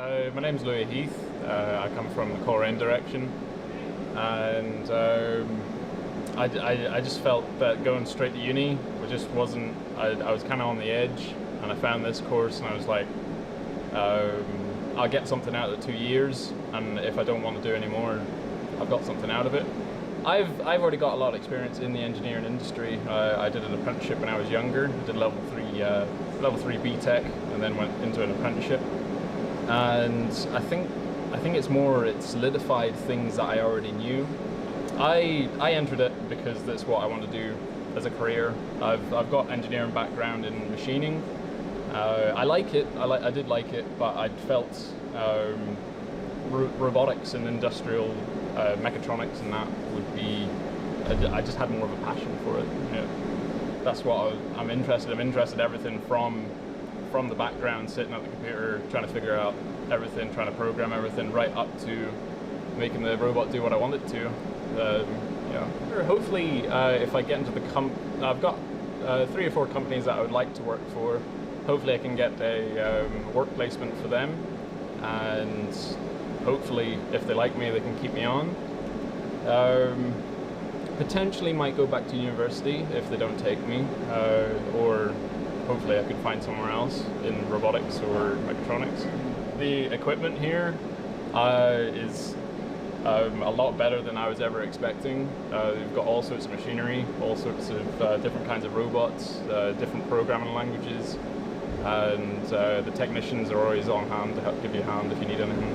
My name's Louie. I come from the Coleraine direction, and I just felt that going straight to uni just wasn't. I was kind of on the edge, and I found this course, and I was like, I'll get something out of the 2 years, and if I don't want to do any more, I've got something out of it. I've already got a lot of experience in the engineering industry. I did an apprenticeship when I was younger. I did level 3 BTEC, and then went into an apprenticeship. And I think it solidified things that I already knew. I entered it because that's what I want to do as a career. I've got engineering background in machining. I like it. I did like it, but I felt robotics and industrial mechatronics and that would be. I just had more of a passion for it. That's what I'm interested. I'm interested in everything from the background, sitting at the computer, trying to figure out everything, trying to program everything, right up to making the robot do what I want it to. Hopefully, if I get into I've got 3 or 4 companies that I would like to work for. Hopefully I can get a work placement for them, and hopefully if they like me, they can keep me on. Potentially might go back to university if they don't take me, or hopefully I could find somewhere else in robotics or mechatronics. The equipment here is a lot better than I was ever expecting. We've got all sorts of machinery, all sorts of different kinds of robots, different programming languages, and the technicians are always on hand to help give you a hand if you need anything.